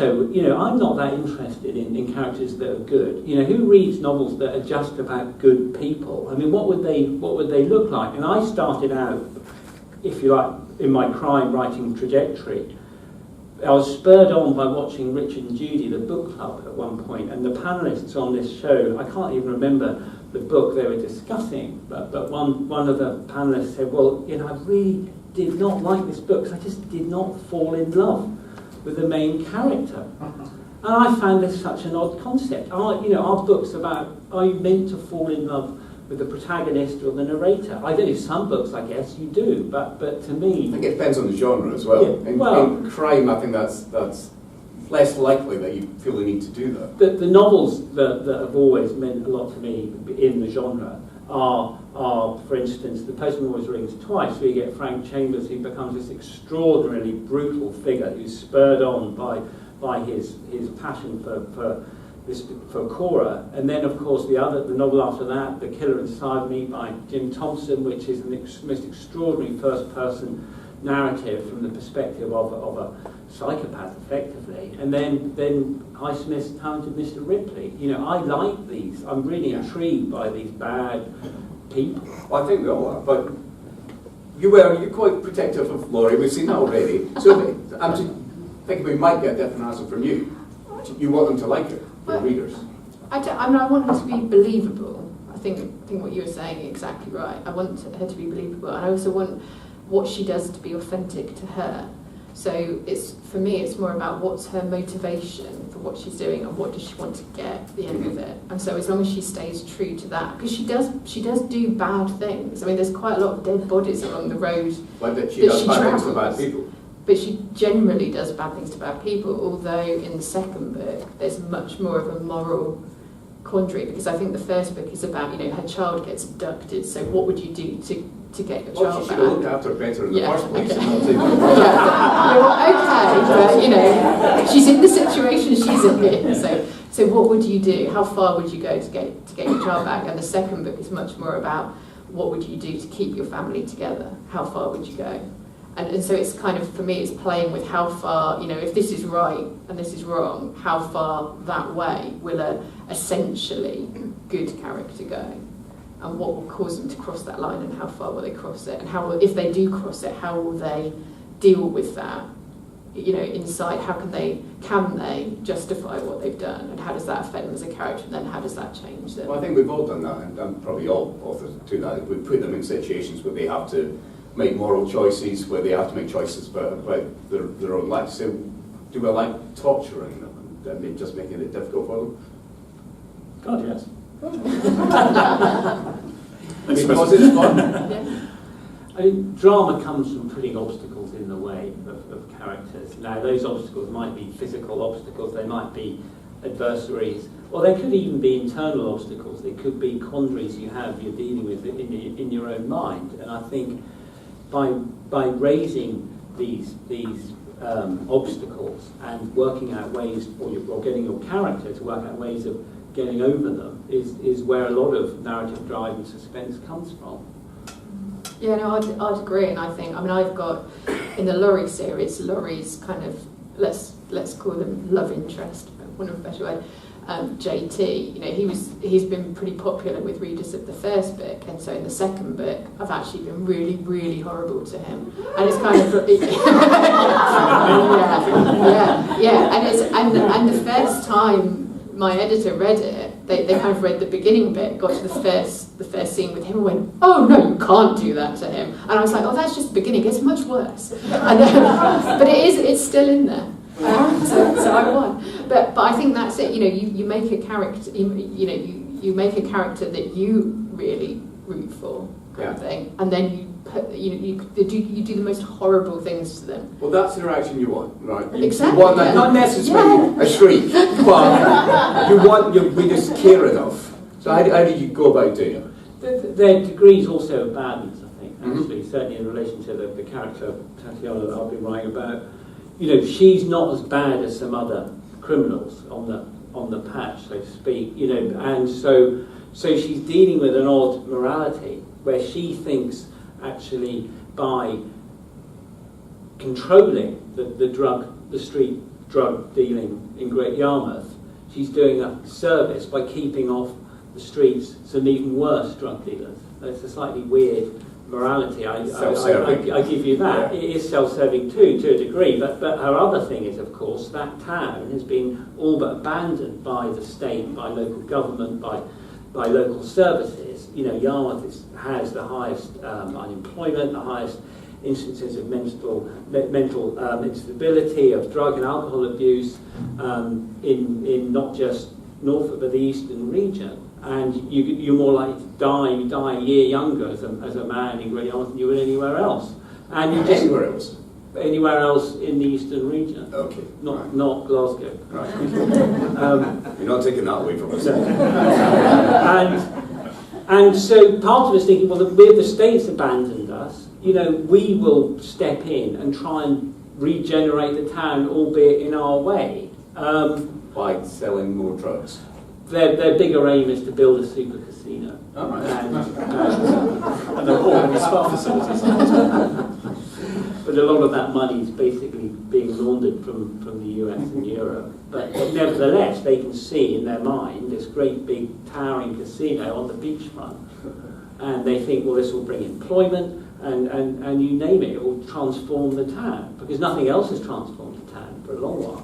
also, I'm not that interested in characters that are good. Who reads novels that are just about good people? I mean, what would they look like? And I started out, if you like, in my crime writing trajectory. I was spurred on by watching Richard and Judy, the book club, at one point, and the panellists on this show, I can't even remember the book they were discussing, but one of the panellists said, well, I really did not like this book because I just did not fall in love with the main character. And I found this such an odd concept. Are books are you meant to fall in love with the protagonist or the narrator? I don't know, some books I guess you do, but to me... I think it depends on the genre as well. Yeah, in crime, I think that's less likely that you feel the need to do that. The novels that have always meant a lot to me in the genre are, for instance, The Postman Always Rings Twice, where you get Frank Chambers, who becomes this extraordinarily brutal figure who's spurred on by his passion for Cora, and then of course the novel after that, The Killer Inside Me by Jim Thompson, which is the most extraordinary first-person narrative from the perspective of a psychopath, effectively. And then Highsmith's Talented Mr. Ripley. I like these. I'm really intrigued by these bad people. Well, I think we all are, but you're quite protective of Laurie. We've seen that already. So I'm thinking we might get a different answer from you. You want them to like it, the readers. I want her to be believable. I think what you were saying is exactly right. I want her to be believable, and I also want what she does to be authentic to her. So for me, it's more about what's her motivation for what she's doing and what does she want to get at the end of it. And so as long as she stays true to that, because she does do bad things. I mean, there's quite a lot of dead bodies along the road. Like that she does bad things to bad people. But she generally does bad things to bad people, although in the second book there's much more of a moral quandary, because I think the first book is about, her child gets abducted, so what would you do to get your child back? She should have looked after her better in the first place. But she's in the situation she's in, so what would you do? How far would you go to get your child back? And the second book is much more about what would you do to keep your family together? How far would you go? And so it's kind of, for me, it's playing with how far, if this is right and this is wrong, how far that way will a essentially good character go? And what will cause them to cross that line, and how far will they cross it? And if they do cross it, how will they deal with that? Inside, how can they justify what they've done? And how does that affect them as a character? And then how does that change them? Well, I think we've all done that, and probably all authors do that. We put them in situations where they have to make moral choices, where they have to make choices about their own lives. So do we like torturing them and just making it difficult for them? God, yes. Because it's fun. Yeah. I mean, drama comes from putting obstacles in the way of characters. Now, those obstacles might be physical obstacles, they might be adversaries, or they could even be internal obstacles. They could be quandaries you're dealing with in your own mind. And I think by raising these obstacles and working out ways, or getting your character to work out ways of getting over them, is where a lot of narrative drive and suspense comes from. Yeah, no, I'd agree, and I've got, in the Laurie series, Laurie's kind of, let's call them love interest, for want of a better word, JT, he's been pretty popular with readers of the first book, and so in the second book, I've actually been really, really horrible to him, and it's kind of and the first time my editor read it, they kind of read the beginning bit, got to the first scene with him, and went, "Oh no, you can't do that to him," and I was like, "Oh, that's just the beginning. It's much worse," but it's still in there. So I won, but I think that's it. You make a character. You make a character that you really root for, kind of thing, and then you do the most horrible things to them. Well, that's the reaction you want, right? Exactly. You want that, not necessarily a shriek, but you want your readers to care enough. So how do you go about doing it? There are degrees also of badness, I think, actually, certainly in relation to the character Tatiana that I've been writing about. She's not as bad as some other criminals on the patch, so to speak. And so she's dealing with an odd morality where she thinks actually by controlling the street drug dealing in Great Yarmouth, she's doing a service by keeping off the streets some even worse drug dealers. It's a slightly weird morality. I give you that. Yeah. It is self-serving too, to a degree, but her other thing is, of course, that town has been all but abandoned by the state, by local government, by local services. You know, Yarmouth has the highest unemployment, the highest instances of mental instability, of drug and alcohol abuse in not just Norfolk but the eastern region. And you're more likely to die. You die a year younger as a man in Great Yarmouth than you would anywhere else. And you just anywhere else. Anywhere else in the eastern region. Okay. Not Glasgow. Right. You're not taking that away from us. And so part of us thinking, well, if the state's abandoned us, you know, we will step in and try and regenerate the town, albeit in our way. By selling more drugs. Their bigger aim is to build a super casino. Oh, right. And they're all in spa facilities. But a lot of that money is basically being laundered from the US and Europe. But nevertheless, they can see in their mind this great big towering casino on the beachfront. And they think, well, this will bring employment, and you name it, it will transform the town. Because nothing else has transformed the town for a long while.